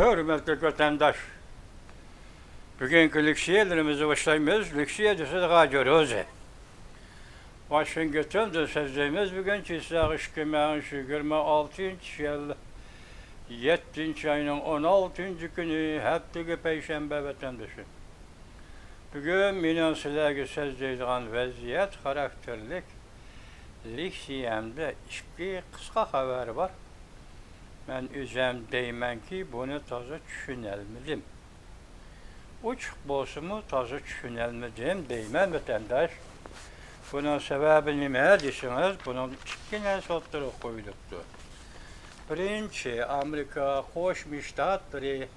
Hürmetli vatandaş, bugünkü lüksiyelerimizi başlayımız, lüksiyedisi daha görüyoruz. Washington'da sözlerimiz bugün çizsaq 2026 yıl 7. ayının 16. günü haftaga Perşembe vatandaşı. Bugün menen sizlerge sözleydiğen vaziyet karakterlik lüksiyemde iki kısa haber var. Ben üzem deymen ki bunu taze düşünelmedim. Uçuk bozumu taze düşünelmedim deymen vatandaş. Bunun sebebi nime desiniz? Bunun iki nesotları koyduktu. Birinci, Amerika Koşmuş Ştatları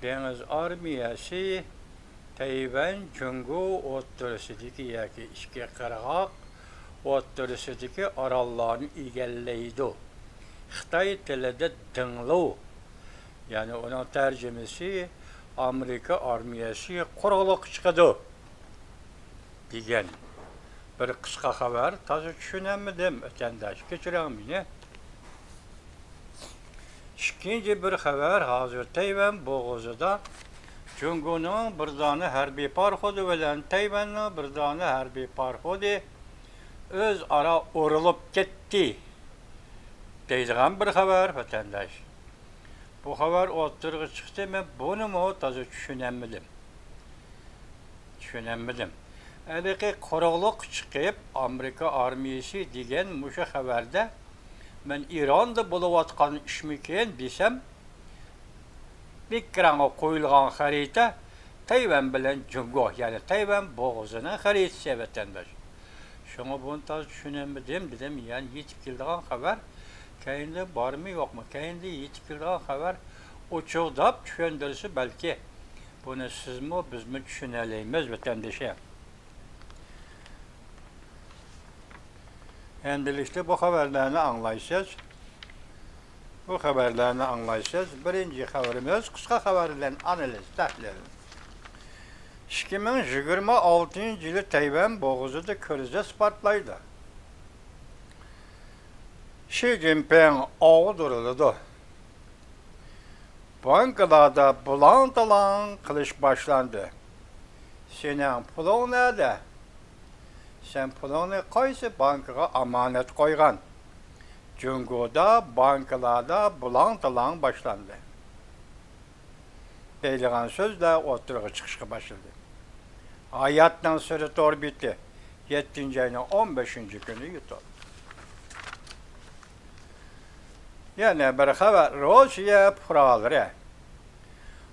Deniz Armiyası Tayvan Cungu Ottırısıdaki yaki iki kırgak Ottırısıdaki arallarını egelleydi. Xitay tilida dinlu, yani onun tercümesi Amerika armiyası quruqliq chiqadi degan bir qisqa xabar. Toza tushunamadim vatandaş, kechiring meni. İkinci bir xabar, hozir Tayvan bo'g'izida Junguning bir dona harbiy parxodi bilan Tayvanning bir dona harbiy parxodi o'zaro urilib ketdi deydigan bir xabar vatandaş. Bu xabar o'ttirg'i chiqdi, men buni toza tushunamadim. Haliki quruqliq chiqib Amerika armiyasi degan mushu xabarda men Ironda bo'layotgan ishmikin desam, ekranga qo'yilgan xarita Tayvan bilan Jungo, ya'ni Tayvan bo'g'zining xaritasi vatandaş. Şunu bunu toza tushunamadim dedim, yani yetib kelgan xabar kayında var mı yok mu? Kayında yetkiliğe haber uçuğdap düşündürüsü belki. Bunu siz mi biz mi düşüneleyimiz vatandaşa. Endilikte bu haberlerini anlayacağız. Birinci haberimiz kısa haberlerin analiz tahlili. 2026 yılı Tayvan bo'g'izida kriz partlaydi. Xi Jinping ağdırıldı. Bankalarda bulan kılıç başlandı. Senin pulun nerede? Sen pulunu qaysi bankaga amanet koygan? Jungo'da bankalarda bulan başlandı. Deyilgan sözle oturuğa çıkışa başladı. Hayattan sonra doğru bitti. 7. ayının 15. günü yutuldu. Yani bir xabar, Rusya puraları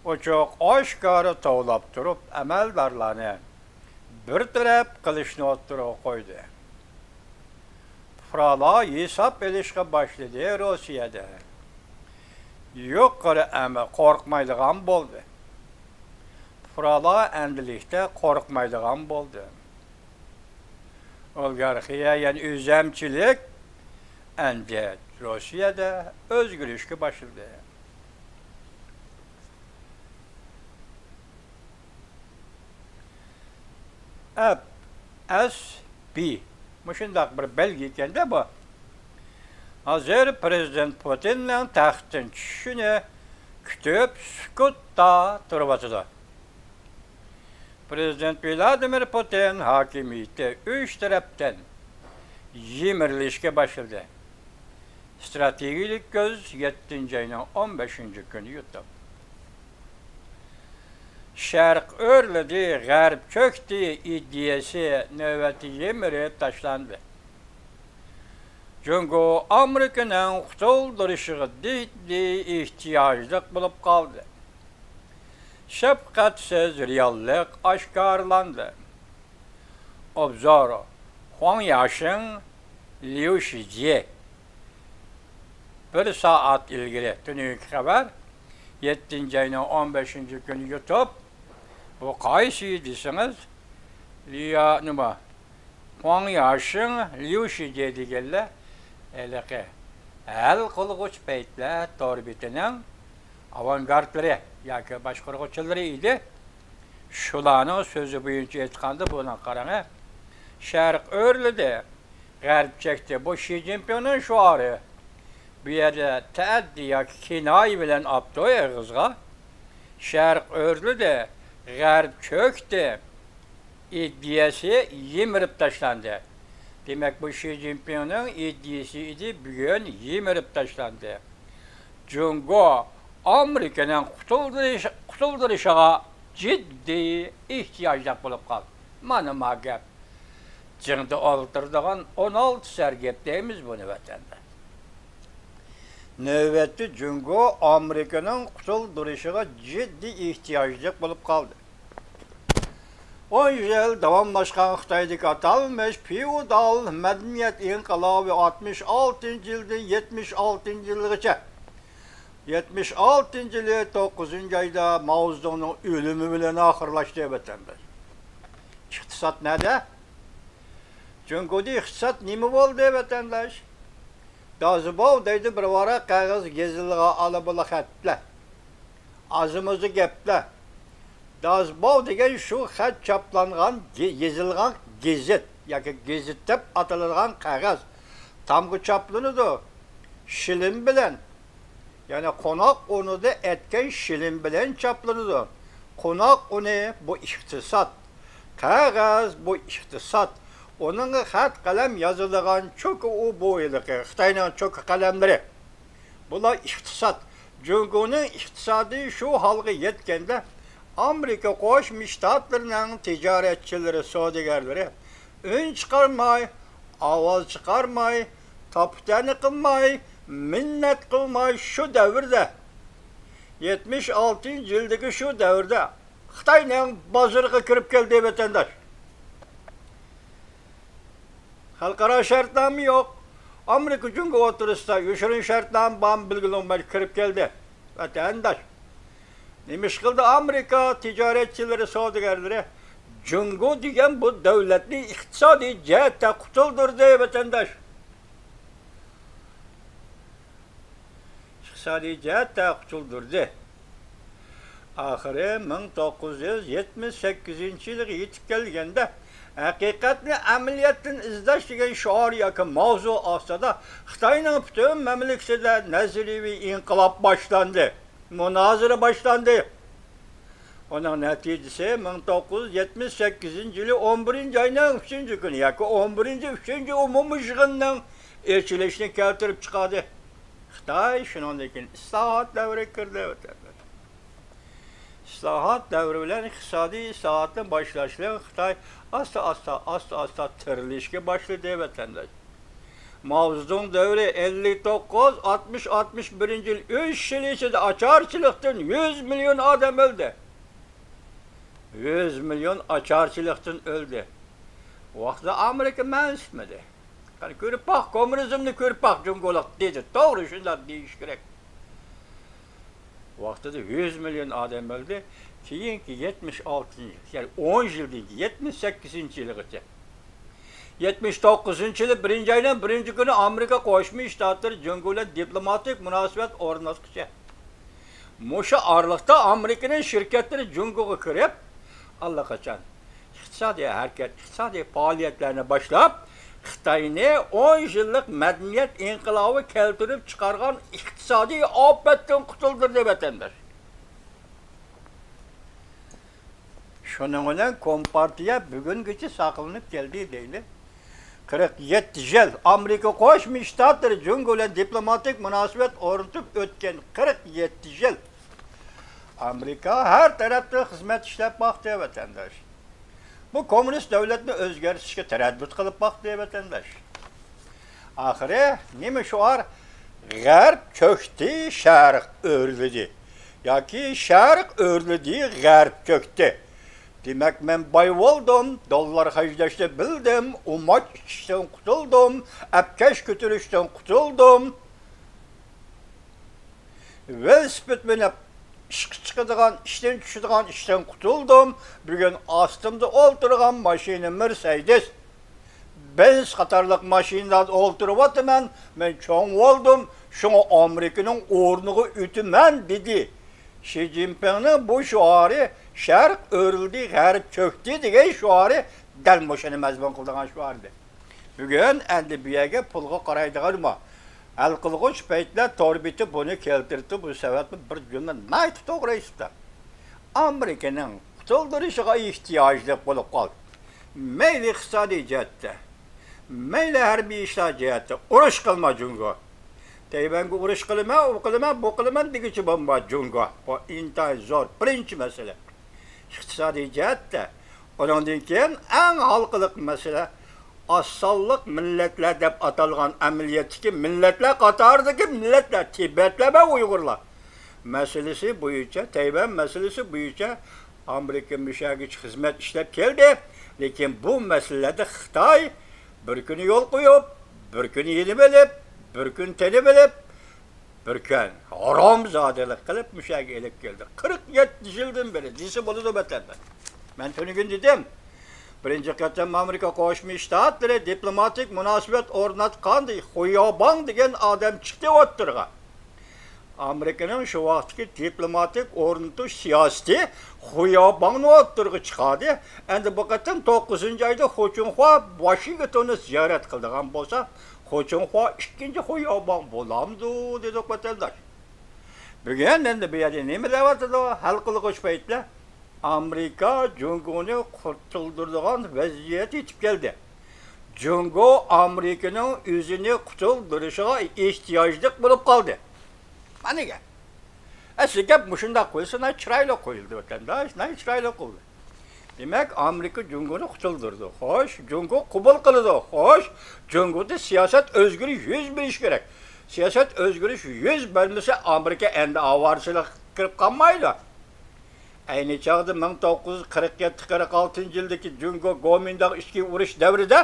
o çok aşkarı tavlap durup əməldarlarını bir taraf kılıçını oturuğa koydu. Puralar hesap edişe başladı Rusya'da. Yukarı ama korkmaydıgan boldu. Puralar endilikte korkmaydıgan boldu. Oligarxiya, yani üzemçilik endi Rusya'da özgürlükü başladı. FSB, muşundak bir belge iken de bu. Hazır Prezident Putin'le taxtın düşüşünü kütüp sükutta turbatıda. Prezident Vladimir Putin hakimiyeti üç taraftan yemirlişke başladı. Stratejik göz 7. ayının 15. günü yuttu. Şark örledi, garp çöktü iddiası növbeti yemiri taşlandı. Jungo Amerika'nın kurtulduruşu ciddi ihtiyaclık bulup kaldı. Şefkatsiz reallik aşkarlandı. Obzor, Huang Yashing, Liu Shijie. Bir saat ilgili tünük haber 7. ayının 15. günü YouTube. Bu kaysi desiniz? Huang Yashing, Liu Shijie degenler eliki el kılgıç peytler torbitinin avantgardları, yani başkurguçları idi. Şulanın sözü boyunca etkandı buna karana. Şark örledi, garp çekti. Bu Xi Jinping'in şuarı. bu yerde teaddi yoki kinoyi bilan olib qo'yay qizga. Sharq o'rlidi, g'arb cho'kdi. İddiyası yemirip taşlandı. Demek bu Xi Jinping'in iddiyası idi, bugün yemirip taşlandı. Cungo, Amerika'nın kutulduruşuna ciddi ihtiyaçlar bulup kaldı. Manıma gap. Cıngda olturdığın 16 sergepteyimiz bunu vatanda. Növbetli Cungo, Amerika'nın kutulduruşuna ciddi ihtiyaçlar bulup kaldı. 10 yıl davamlaşkan Xitoydaki atalmış feodal medeniyet inqilabı 66. yıldan 76. yılgacha. 76. yılı 9. ayda Mao Zedong'un ölümü bilen ahırlaştı vatandaş. İktisat nerede? Cungo'da iktisat nimi oldu vatandaş? Dazıbav deydi bir vara kağız geziliğe alıbılı xatla. Azımızı gepla. Dazbav degen şu xat çaplanğan, yazılğan gezet, yoki gezet deb ataladigan qog'oz. Tamgı çaplanıdı. Şilim bilen, yani qo'noq unida etken şilim bilen çaplanıdı. Qo'noq uni bu iktisat, qog'oz bu iktisat. Onun xat qalam yazılgan çok o boyliqi, Xitoyning çok qalamlari. Bular iktisat. Jungo'nun iktisadi şu halga yetkende Amerika Qo'shma Shtatlarining tijoratchilari, savdogarlari ön chiqarmay, ovoz chiqarmay, toptani qilmay, minnat qilmay shu davrda 76 yildagi shu davrda Xitoyning bozoriga kirib keldi vatandosh. Xalqaro shartnoma yo'q. Amerika Jungo o'tirisida yoshirin shartnoma bam bilgilanmay kirib keldi vatandosh. Nimish qildi Amerika tijoratchilari, savdogarlari Jungo degan bu davlatni iqtisodiy jihatdan qutuldirdi vatandosh. İqtisodiy jihatdan qutuldirdi. Oxiri 1978 yilga yetib kelganda haqiqatni amaliyotdan izlash degan shior yoki mavzu ostida Xitoyning butun mamlakatida nazariy inqilob boshlandi. Münazara başlandı. Onun neticesi 1978 yılı 11. ayının 3. günü, yoki 11. umum yig'inning elchilashini keltirib chiqadi. Xitoy shundan keyin islohot davriga kirdi. İslohot davri bilan iqtisodiy islohotni boshlashlar Xitoy asta tirilishga boshladi vatandosh. Mao Zedong devri 59, 60, 61. yıl 3 yıl içinde açarçılıktan 100 milyon adam öldü. 100 milyon açarçılıktan öldü. O vaxtda Amerika mensitmedi. Yani görüp bak, komünizmni görüp bak Cumhuriyet dedi. Doğru şunlar deyiş gerek. O vaxtda da 100 milyon adam öldü. Keyinki 76. yıl, yani 10 yıl değil, 78. yılgacha. 79. yılı 1. ayının 1. günü Amerika Qo'shma Shtatlar Jungo ile diplomatik münasebet o'rnatmoqchi. Muşa aralıkta Amerika'nın şirketleri Jungo'ga kirib, allaqachon iqtisodiy harakat, iqtisodiy faaliyetlerine başlap, Xitoyni 10 yıllık medeniyet inqilobi keltirib chiqargan iqtisodiy ofatdan qutuldirdi vatandosh. Şunun bilan Kompartiya bugungacha saqlanib keldi deydi. 47 yıl Amerika Qo'shma Shtatlari Jungo ile diplomatik münasebet o'rnatib o'tgan 47 yıl. Amerika her tarafta hizmet ishlab baktı vatandaş. Bu komünist devletni o'zgartirishga taraddud qilib baktı vatandaş. Ahiri nima shuar? G'arb cho'kdi, sharq o'rlidi. Yoki sharq o'rlidi, g'arb cho'kdi. Demek ben bay oldum, dolar harcayışta bildim, umaç içten kutuldum, apkeş götürüşten kutuldum. Velosiped binip çıkıdığan, işten düşüdüğün işten kutuldum. Bugün astımda oturgan maşini Mercedes. Benz katarlık maşinada oturup atımın, ben çoğun oldum, şuna Amerika'nın ornuğu ütümen dedi. Xi Jinping'in bu şuarı Şarq o'rildi, g'arb cho'kdi degan shuari dal o'shani mazmun qilgan shuardi. Bugun endi bu yerga pulga qaraydiganmi? hal qilg'uch paytlar torbiti buni keltirdi, bu sababli bir jumla naytib to'g'ri aytdi. Amerikaning qutuldirishiga ehtiyojli bo'lib qoldi. Mayli iqtisodiy jihatda, mayli harbiy ishlar jihatda urush qilma Jungo. Tayvanga urush qilma, u qilma, bu qilma degichi bo'lma Jungo. Bu intayin zo'r birinchi masala. İqtisodiy jihatda, undan keyin eng halqiliq masala assalliq millatlar deb atalgan amaliyotdagi millatlar qatoridagi millatlar, Tibetlar va Uyg'urlar masalasi bo'yicha, Tayvan masalasi bo'yicha Amerika müşagich xizmat ishlab keldi. Lekin bu masalalarda Xitoy bir kuni yo'l qo'yib, bir kuni yetib olib, bir kun tanib olib, bir kun haromzodalik qilib mushaga elib keldi. 47 yildan beri desa bo'ladi vatanlar. Men tunugun dedim. Birinchi qatam Amerika Qo'shma Shtatlari diplomatik munosabat o'rnatgandi. Xo'yobon degan odam chiqdi o'ttirga. Amerikaning shu vaqtdagi diplomatik o'rnatish siyosati Xo'yobonni o'ttirga chiqadi. Endi bu qatam 9-oyda Xo'chunxo Washingtonni ziyorat qildigan bo'lsa, Xo'chunxo ikkinchi Xo'yobon bo'lamdi dedi vatandosh. Bugun endi bu yerda nima deyapti? Hal qilg'uch paytlar Amerika Jungoni qutuldiradigan vaziyat yetib keldi. Jungo Amerikaning o'zini qutuldirishiga ehtiyojli bo'lib qoldi. Mana gap. Asli gap mushunda qo'ysa, chiroyli qo'yildi vatandosh, chiroyli qo'yildi. Demak, Amerika Jungoni qutuldirdi. Xo'sh, Jungo qabul qildi. Xo'sh, Jungoda siyosat o'zgarish yuz berish kerak. Siyosat o'zgarish yuz bermasa, Amerika endi avarchilik kirib qolmaydi. Ayni chog'da 1947-46 yildagi Jungo Gomindagi ichki urush davrida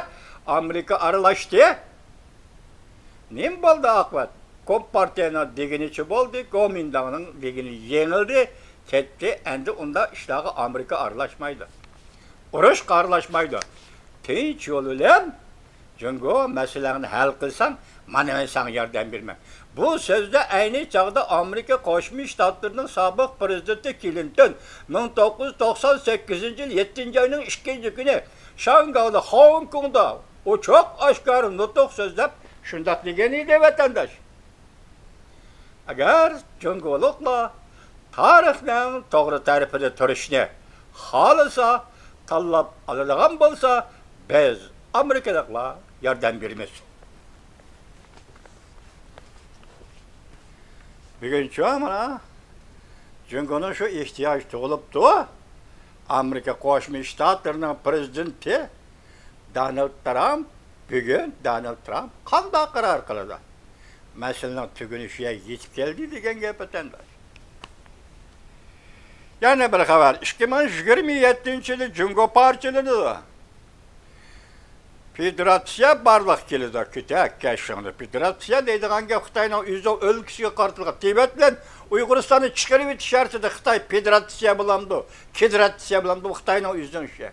Amerika aralashdi. Nim bo'ldi oqibat? Kompartiyaning deginichi bo'ldi, Gomindag'ning degini yengildi, ketdi. Endi unda ishlarga Amerika aralashmaydi. Urush aralashmaydi. Tinch yo'l bilan Jungo masalani hal qilsam, mana men senga yordam beraman. Bu sözde aynı çağda Amerika Qo'shma Shtatlarining sobiq prezidenti Clinton 1998 yil 7 ayning 2 kuni Shangayda, Hong Kongda o çok oshkor nutq so'zlab shundoq degan edi vatandosh. Agar Jungoliklar tarixning to'g'ri tarafida turishni xohlasa, tanlab oladigan bo'lsa, biz Amerikaliklar yordam beramiz. Bugün şu ama Jungo'nun şu ihtiyaç tug'ilibdi. Amerika Qo'shma Shtatlarining prezidenti Donald Trump bugün Donald Trump qanday qaror qiladi? Masalaning tugunishiga yetib keldi degan gap vatandosh. Yana bir xabar. 2027-yili Jungo parchalandi. Federatsiya barliq keladi, kutakashingni. Federatsiya deydigan gap Xitoyning o'zi o'lkasiga qartilgan. Tibet bilan Uyg'uristonni chiqarib o'tish shartida Xitoy federatsiya bo'lamdi. Federatsiya bo'lamdi Xitoyning o'zining ishi.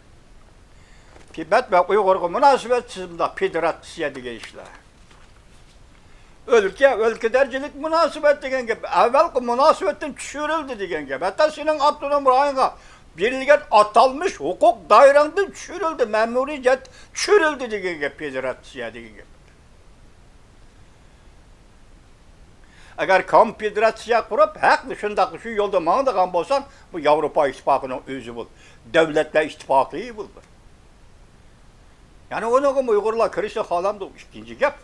Tibet va Uyg'urga munosabatsiz bunda federatsiya degan ishlar. O'lka darajalik munosabat degan gap, avvalgi munosabatdan tushirildi degan gap. Hatto sening avtonom rayonga berilgan atalmış hukuk dairenden çürüldü, memuriyet çürüldü degan gap, federatsiya degan gap. Agar konfederatsiya qurib, haqli shundaq shu yo'lda mangdigan bo'lsan, bu Yevropa ittifoqining o'zi bo'l, davlatlar ittifoqi bo'ldi. Ya'ni uning Uyg'urlar kirishi xolamdi, ikkinchi gap.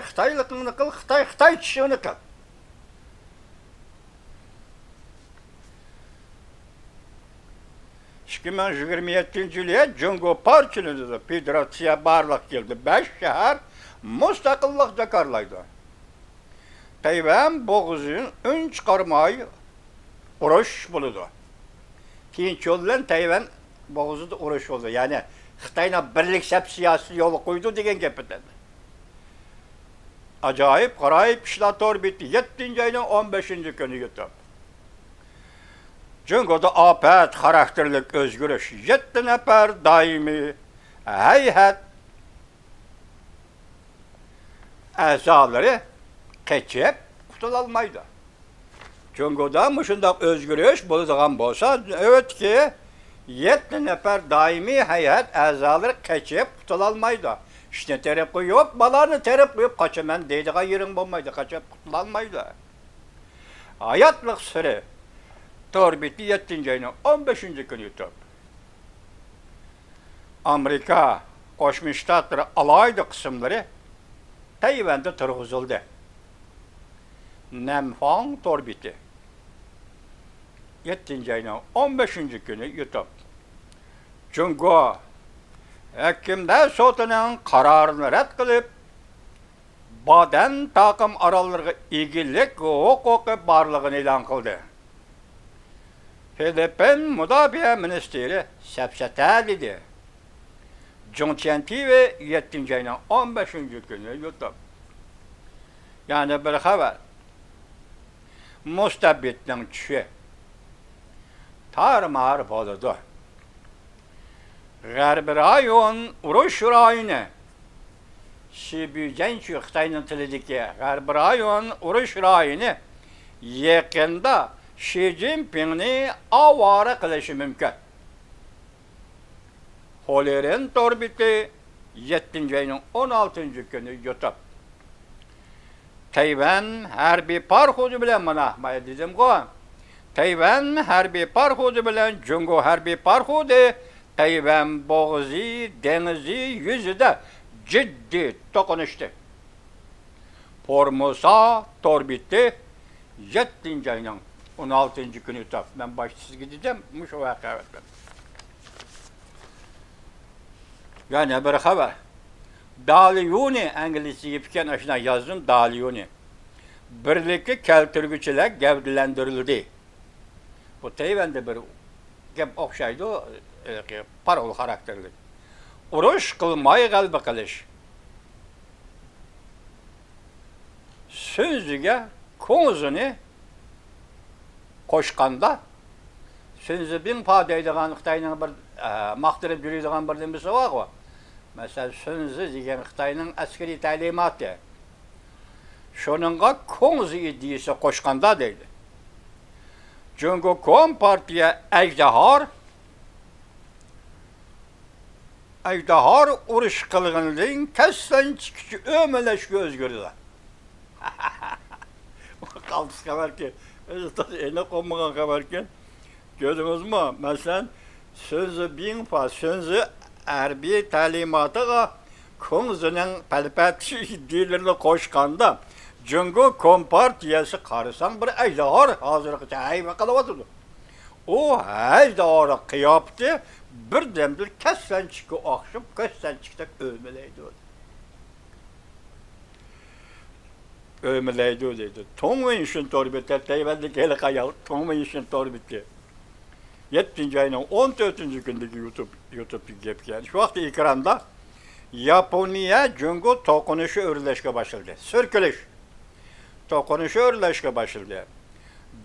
Xitoylikni qil, Xitoy tishini qil. Şkimen 27-yili Jungo parçalandi. Federatsiya barliq keldi. 5 shahar mustaqillik zakarlaydi. Tayvan bo'g'izini chiqarmay urush bo'ladi. Tinch yo'l bilan Tayvan bo'g'izida urush bo'ldi. Ya'ni Xitoyning birlik siyosiy yo'li qo'ydi degan gap aytadi. Ajoyib, g'aroyib ishlar bitdi. 7-oyning 15-kuni yetib. Jungo'da afat xarakterlik o'zgarish 7 nafar doimiy hay'at a'zolari qechib qutulolmaydi. Jungo'da shundoq o'zgarish bo'ladigan bo'lsa, o'tki 7 nafar doimiy hay'at a'zolari qechib qutulolmaydi. İşte terip koyup, balarını terip koyup kaçaman deydiğen yerin olmaydı, kaçıp kutulanmaydı. Hayatlık sırrı Torbiti 7. ayının 15. günü YouTube. Amerika Koşmuş Ştatları alaydı kısımları Tayvan'da turguzuldu. Namhang Torbiti 7. ayının 15. günü YouTube. Jungo Hekimler Sotu'nun kararını red kılıp Baden takım aralarına ilgilik hukuku barlığını ilan kıldı. Filipin Müdafiə Ministeri Sepsete dedi. Zhongqian TV 7. ayının 15. günü YouTube. Yani bir haber. Mustabit'in çüşü tarmar boludu. G'arbi rayon urush rayoni. Shibuyan shu Xitoyning tilidagi G'arbi rayon urush rayoni yaqinda Xi Jinpingni ovora qilishi mumkin. Xolerin Torbiti 7. ayının 16. günü YouTube. Tayvan harbiy parxodi bilan mana dedim go. Tayvan harbiy parxodi bilan Jungo harbiy parxodi Tayvan bo'g'zi dengizi yuzida ciddi to'qnashdi. Formosa Torbiti 7. ayının 16. günü YouTube. Ben başsız gideceğim. Şu vakıa. Yani bir haber. Dalyuni İngilizce yapırken aşına yazdım Dalyuni. Birlikte keltirgüçüler gevdilendirildi. Bu Tayvan'da bir gep okşaydı o parol karakterli. Uruş kılmayı kalbi kılış. Sözüge konuzunu koşkanda sözü bin padeydiğen Xitay'nın bir maktırıp yürüydiğen bir demisi var o. Mesela sözü diyen Xitay'nın askeri talimatı. Şonunla konuzu idiyse koşkanda deydi. Çünkü Kompartiya Ejdahar uruş kılgınlığın kessen çıkıcı ömeleşki özgürlüğü. Kaldıs kabarken, eline konmadan kabarken, gördünüz mü? Mesela sözü bin fa, sözü erbi talimatıga konuzunun pelpetçi dillerine koşkanda Cungo Kompartiyası karısan bir ejdahar hazırlıkçı hayva kalavatırdı. O ejdaharı kıyaptı, bir demdir kessen çıkı akşıp, kessen çıktık ölmeleydi o. Ölmeleydi o dedi. Tongu işin torbeti, Tayvan'daki hele kayalı, Tongu işin torbeti. 7. ayının 14. gündeki YouTube yapken. Şu vakti ekranda Japonya Cungo tokunuşu örüleşke başladı. Sürkülüş. Tokunuşu örüleşke başladı.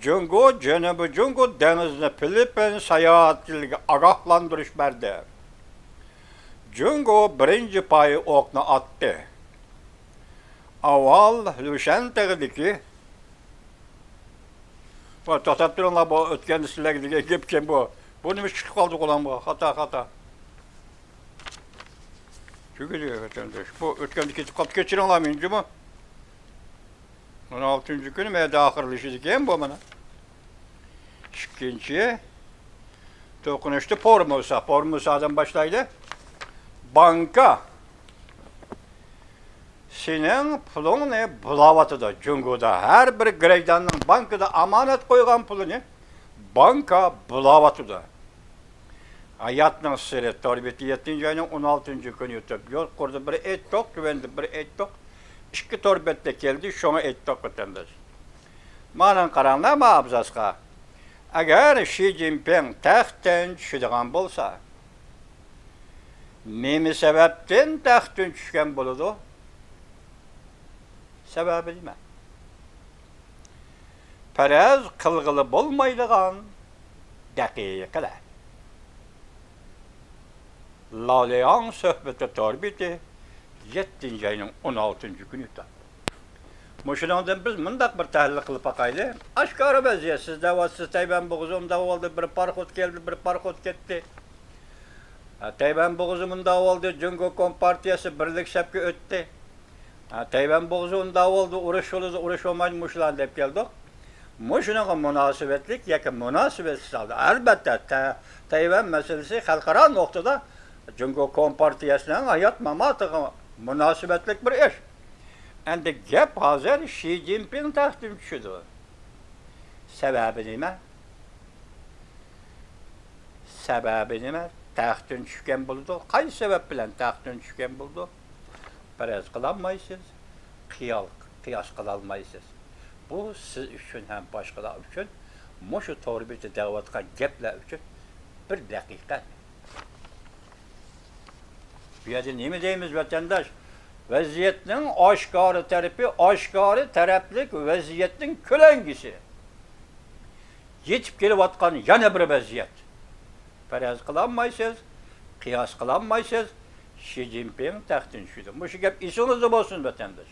Cungo, Cenab-ı Cungo denizine Filipin seyahatçiliği agahlandırış verdi. Cungo birinci payı okna attı. Aval Lüşente'deki bu tatap durunla bu ötken sizlerle gepken bu. Bunu mu çıkıp kaldık olan bu? Hata. Çünkü diyor vatandaş. Bu ötkendeki kat geçiren olamayınca mı? 16. günü meyde ahırlışıydı ki bu bana. İkinci dokunuştu Formosa'dan başlaydı. Banka senin pulunu bulavatıda Cungo'da her bir greydanın bankada amanet koygan pulunu banka bulavatıda. Hayatın sırrı Torbiti 7. ayının 16. günü YouTube. Yol kurdu bir et tok, güvendi bir et tok. İki torbette geldi, şuna et tok vatandaş. Manan karanlığa mı abzaska? Eğer Xi Jinping taxtdan düşüdüğün bolsa, nemi sebepten taxtdan düşken boludu? Sebebi değil mi? Perez kılgılı bolmaydığın dakikalar. Laleyan söhbeti Torbiti 7. ayının 16. günü de. Muşundan biz mındak bir tahlil kılıp bakaylı. Aşkarı beziye siz de var, siz Tayvan boğuzum da oldu, bir parkot geldi, bir parkot gitti. Tayvan boğuzu munda oldu, Cungo Kompartiyası birlik sepki öttü. Tayvan boğuzu munda oldu, uruş oldu, uruş olmayın muşlan dep geldik. Muşunağa münasebetlik, yakın münasebetsiz aldı. Elbette Tayvan meselesi halkara noktada Cungo Kompartiyası'nın hayat mamatığı münasebetlik bir iş. Endi gap hazır Xi Jinping taxtdan tushdi. Sababi nima? Sababi nima? Taxtdan tushgan bo'ldi. Qaysi sabab bilan taxtdan tushgan bo'ldi? Faraz qilolmaysiz, qiyos qilolmaysiz. Bu siz uchun ham boshqalar uchun mushu to'g'ri da'vatgan gaplar uchun bir daqiqa. Bu yerda nima deymiz vatandosh? Vaziyetinin aşkarı taraflik vaziyetinin kölengisi. Yetip gelip atkan yana bir vaziyet. Faraz kılanmaysız, kıyas kılanmaysız, Xi Jinping taxtdan tushdi. Bu şu gap esinizde olsun vatandaş.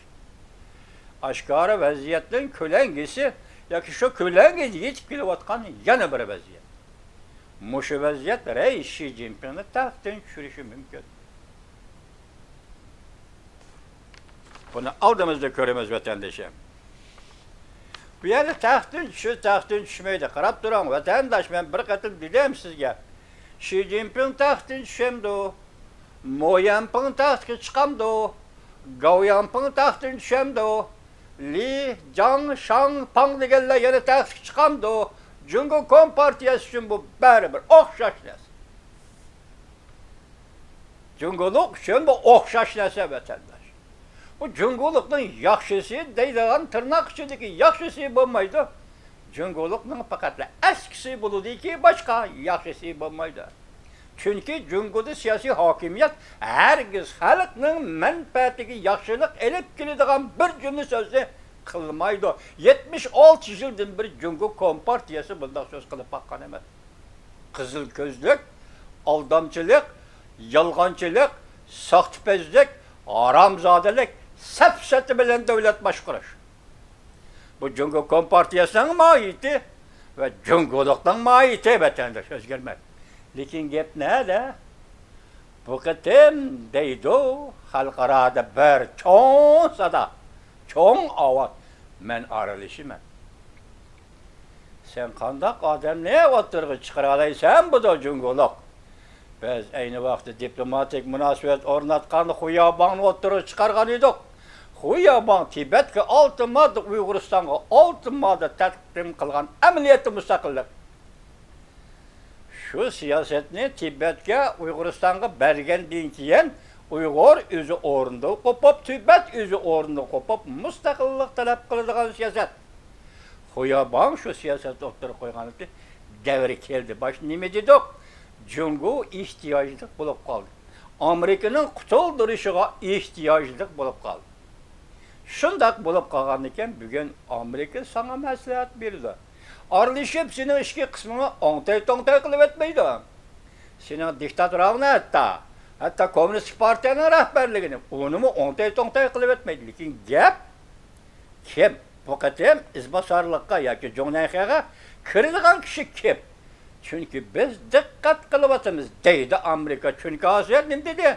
Aşkarı vaziyetinin kölengisi, yoki şu kölengi yetip gelip atkan yana bir vaziyet. Muşu vaziyet reis Xi Jinpingni taxtdan tushirishi mumkin. Bunu aldığımızda göremez vatandaşım. Bu yerde taxtdan düşmeydi. Qarab turan vatandaş, ben bir qatıl dedim sizge. Xi Jinping taxtdan düşemdi o. Mo Yanping taxtga chiqamdi o. Gao Yanping taxtdan düşemdi o. Li, Zhang, Shang, Pang deganlar yana taxtga chiqamdi o. Cungo Kompartiyasi uchun bu baribir o'xshash narsa. Cungolik uchun bu o'xshash narsa vatandaş. Bu Cungoluk'un yaxşısı deydiğen tırnak içindeki yaxşısı bulmaydı. Cungoluk'un fakat eskisi bulundu ki başka yaxşısı bulmaydı. Çünkü Cungo'da siyasi hakimiyet herkes halkının menfaatiki yaxşılık elip geldiğen bir cümle sözü kılmaydı. 76 yıldan bir Cungo Kompartiyası bundan söz kılıp bakkan emas. Kızıl gözlük, aldamçılık, yalgancılık, sahtipezlik, aramzadelik, sepseti bilen devlet başkuruş. Bu Cungo Kompartiyası'nın maiyeti ve Cungoluk'tan maiyeti vatandaş özgürmek. Lekin gap nerede? Bu kıtım deydi halkarada bir çoğun sada, çoğun avat men aralışımı. Sen kandak adam ne oturgu çıkaralaysan bu da Cungoluk. Biz aynı vaxtda diplomatik münasebet ornatkan Xuyabangni oturgu çıkargan edik. Xuyabang Tibetga oltimadi Uyg'uristonga oltimadi taqdim qilgan amaliyoti mustaqillik. Şu siyasetni Tibetga Uyg'uristonga bergandan keyin Uyg'ur o'zi o'rnida qo'pib, Tibet o'zi o'rnida qo'pib mustaqillik talab qiladigan siyaset. Xuyabang şu siyasetni o'tirib qo'ygan edi. Davri keldi. Baş nima dedik? Cungo ihtiyojli bo'lib qoldi. Amerikaning qutuldirishiga ihtiyojli bo'lib qoldi. Shundoq bo'lib qolgan ekan, bugun Amerika sana maslahat berdi. Aralashib sening ichki qismini o'ngtay-to'ngtay qilib etmaydi. Sening diktatorlig'ini hatto Kommunist partiyaning rahbarligini unimi o'ngtay-to'ngtay qilib etmaydi. Lekin gap kim? Bu qatim izbosarlikqa yoki jo'nayxaga kiradigan kishi kim? Çünkü biz dikkat kılıbatımız deydi Amerika. Çünkü hazır ne dedi?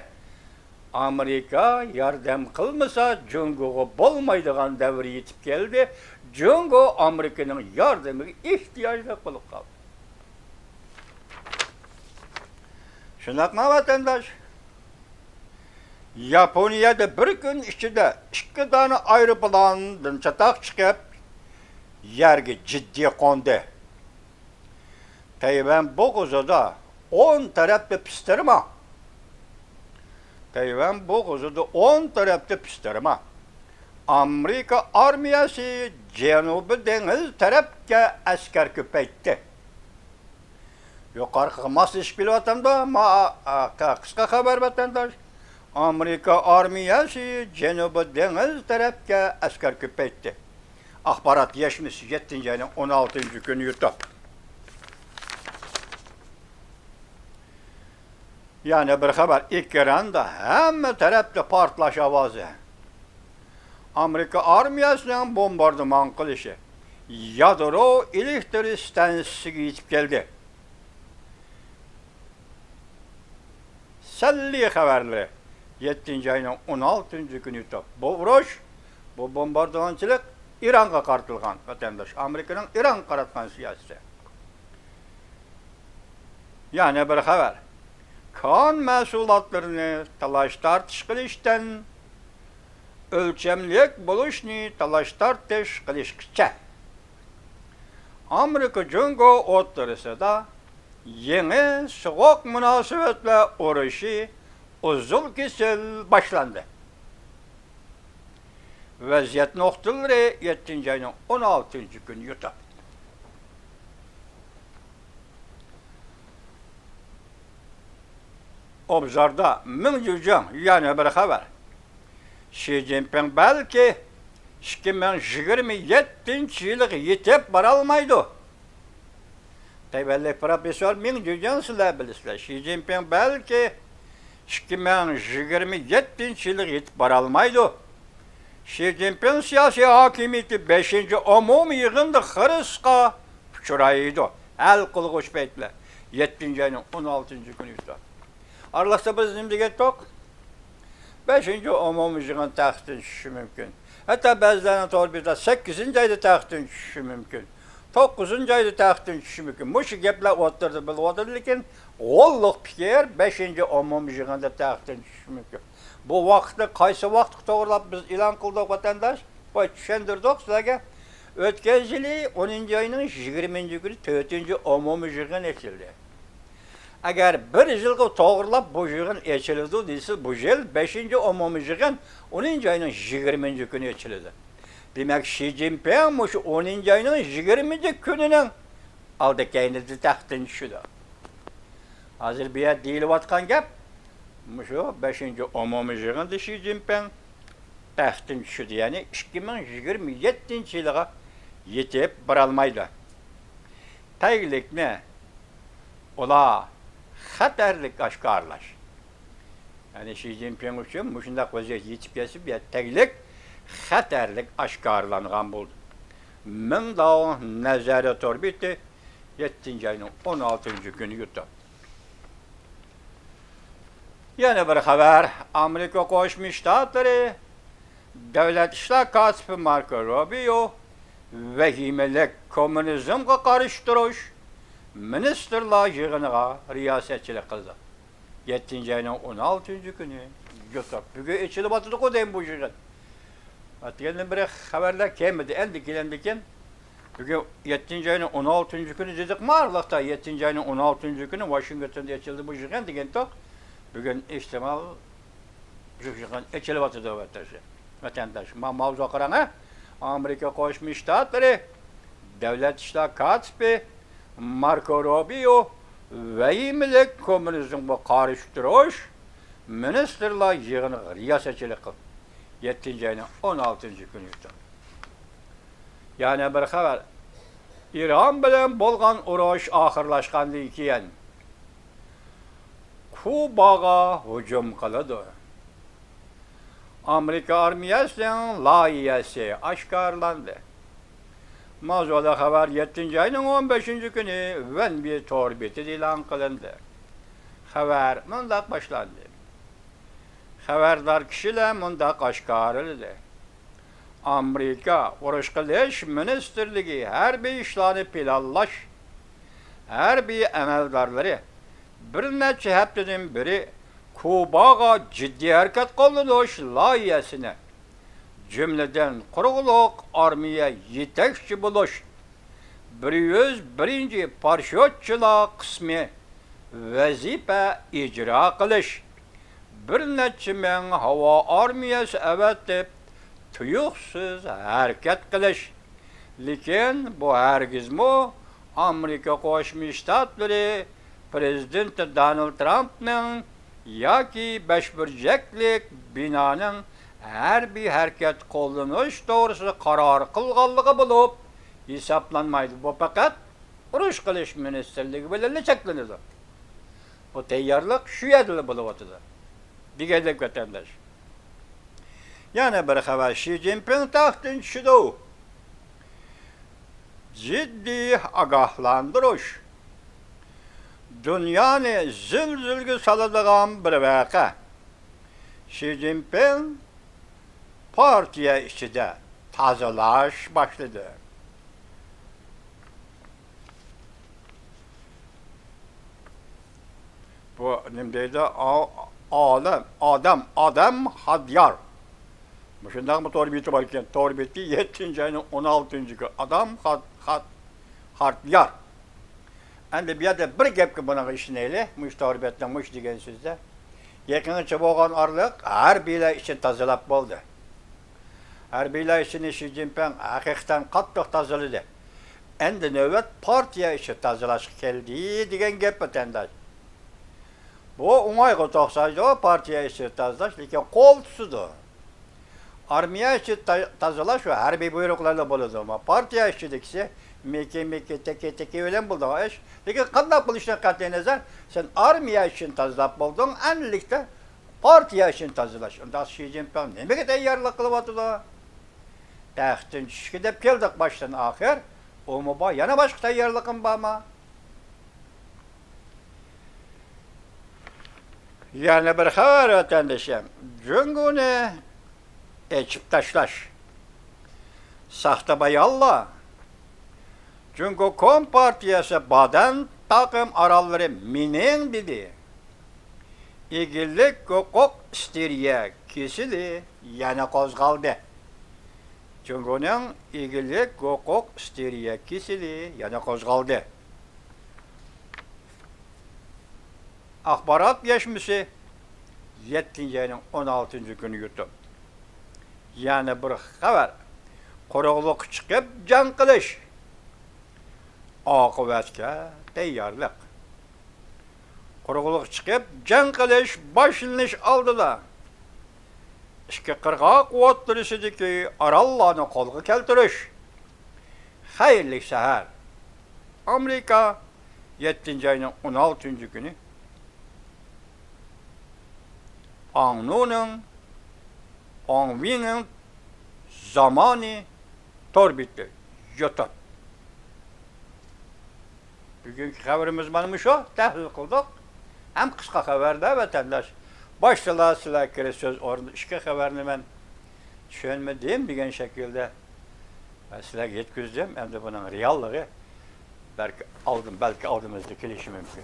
Amerika yardım kılmasa Cungo'ga bolmaydıgan devri yetip geldi. Cungo Amerika'nın yardımına ihtiyacı bulup kaldı. Şunakma vatandaş. Japonya'da bir gün içinde 2 tane aeroplandan çatak çıkıp yerge ciddi kondu. Tayvan boğazıda 10 taraflı pistirme. Tayvan boğazıda 10 taraflı pistirme. Amerika armiyası Cenubi Deniz tarafga asker köpeytti. Yukarı mas iş bilatamda ama kısa haber vatandaş. Amerika armiyası Cenubi Deniz tarafga asker köpeytti. Akbarat yaşmış 7. ayının 16. günü yurtta. Yani bir haber İran'da hem tarafta partlaş avazı. Amerika armiyasının bombardıman kılışı. Yadro elektrik stansiyasına gidip geldi. Salli xəbərləri 7-ci ayının 16-cı günü bu vuruş, bu bombardımançılıq İran'a qartılğan vətəndaş. Amerikanın İran qaratqan siyasəti. Yəni bir xəbər. Kan məhsullatlarını talaş tartış qilishdən ölçəmlik buluşni talaş tartış qilishqıcha. Amerika Jungo o'rtasida yeni soğuk münasibetle urushi uzun kesil başlandı. Vaziyet noktaları 7. ayının 16. günü yutar. Obzarda Mingjujan yani bir haber. Xi Jinping belki 2027 yıllık yetip baralmaydı. Tayvanlı profesör Mingjujan sizler bilirsiniz. Xi Jinping belki 2027 yıllık yetip baralmaydı. Xi Jinping siyasi hakimiyeti 5. umum yığında hırıska uçuraydı. El kılgıç beytler. 7. ayının 16. günü yutar. Aralaqsa biz nima degan to'q? 5. umum yig'in taxtdan tushishi mumkin. Hatto ba'zilarning to'g'ri 8. ayda taxtdan tushishi mumkin. 9. ayda taxtdan tushishi mumkin. Bu gaplar o'tirdi bilib lekin g'olliq fikr 5. umum yig'inda taxtdan tushishi mumkin. Bu vaqtda qaysi vaqt to'g'rilab biz e'lon qildik vatandosh? Voy tushundirdik sizlarga. O'tgan yili 10. oyning 20. kuni 4. umum yig'in ochildi. Eğer bir yılga toğırlap bu yığın açıldı deyse bu yıl 5. umumi yığın 10. ayının 20. günü açıldı. Demek Xi Jinping şu 10. ayının 20. gününün aldı kendisi tahtın düşüdü. Hazır bir yer değil vatkan gap. Şu 5. umumi yığında Xi Jinping tahtın düşüdü. Yani 2027 yılığa yetip baralmaydı. Taylik ne? Ola xatarlik aşkarlaş. Yani Xi Jinping için bu şundaq vaziyet yetip kesip bir teglik xatarlik aşkarlanğan buldu. Min da nazaret orbiti 7. ayının 16. günü yuttu. Yana bir haber, Amerika Qo'shma Shtatlari Davlat ishlar katibi Marco Rubio vahimelik kommunizmga qarshi turish Ministerlar yığınığa riyasetçilik kıldı. 7. ayının 16. günü yutak. Bugün içili batıda kodayım bu yığın. Atgelin bir haberler gelmedi. Endikilendikin. Bugün 7. ayının 16. günü dedik mi Arlak'ta 7. ayının 16. günü Washington'da açıldı bu yığın diyen tok. Bugün ihtimal bu yığın içili batıda vatandaş. Mavzu karana Amerika Qo'shma Shtatlari Davlat ishlar katibi Marco Rubio vahimelik kommunizmga qarshi turish ministerlar yig'ini riyosetchilik qildi. 7. ayının 16. günü yutar. Yani bir xabar. İran bilan bo'lgan urush oxirlashgandan keyin Kubaga hujum qiladi. Amerika armiyasining loyihasi oshkorlandi. Mavzuda xabar 7. ayının 15. günü Venbi torbeti e'lon qilindi. Xabar mundaq boshlandi. Xabardor kishilar mundaq oshkorildi. Amerika urush qilish ministerligi harbiy ishlarni planlash harbiy amaldorlari bir necha haftadan beri Kubaga jiddiy harakat qilinish loyihasini cümleden kuruluk armiye yetekçi buluş 101. parşotçılar kısmı vazife icra kılış. Bir neçe men hava armiyası evetip tuyuksuz hareket kılış. Lekin bu hergizmo Amerika Qo'shma Shtatlari Prezidenti Donald Trump'ning yoki beşburcaklik binoning harbiy harakat qo'llanish to'g'risida qaror qilganligi bo'lib hisoblanmaydi. Bu faqat urush qilish ministerligi bilan cheklanadi. Bu tayyorlik shu yerda bo'lib o'tadi. Deganlik vatandosh. Yana bir xabar Xi Jinping taxtdan tushdi. Ciddi ogohlantirish. Dünyani zülzülgü salıdığan bir vaka. Xi Jinping partiya içinde tazalaş başladı. Bu nimdeydi? Adam hadyar. Bu şundan mı torbiti varken torbiti 7. ayının 16. gün adam hadyar. Endi bir yerde bir gap ki buna işineyle, muş torbiyetten muş degen sözde. Yakınca boğan arlık her bile için tazalap oldu. Her bile için Xi Jinping hakikaten katlık tazaladı. Endi nöbet partiya için tazalaş geldi degen gap vatandaş. Bu umay toksaydı o partiya için tazalaş, lekin koltusudu. Armiya için tazalaş ve harbiy buyruklarla buludu ama partiya içindekisi meke teke öyle buldu o iş. Lekin kandak buluşuna katı nazar sen armiya için tazalap buldun, enlikte partiya için tazalaş. Onda Xi Jinping ne mi kadar yarlık kılıvadı da? Tahtın şişkidep geldik baştan ahir. O mu ba yana başka tayyarlıkın ba ma? Yani bir haber vatandaşım. Cüngüne eçip taşlaş. Sahte bayalla. Çünkü Kompartiyası badan takım aralları minin dedi. İgillik hukuk isteriye kesili yana kozgaldı. Çünkü'nün ilgili hukuk isteriye kesili yana kozgaldı. Akbarat geçmişi 7. ayının 16. günü yuttum. Yani bir haber. Kurukluk çıkıp can kılış. Akıbetke teyyarlık. Kurukluk çıkıp can kılış başlanış aldılar. İşte kırga kuvvetlisideki Arallah'ını kolgu keltiriş. Hayırlı seher. Amerika 7. ayının 16. günü Anvinin zamanı torbitti. Yotup. Bugünkü haberimiz benimmiş o. Təhlil kıldık. Hem kısa haberde vatandaş. Başlığa silah kere söz orada. İşte haberini ben düşünmediğim bir şekilde silah yetkizdim. Hem de bunun reallığı belki aldığımızda kilişi mümkün.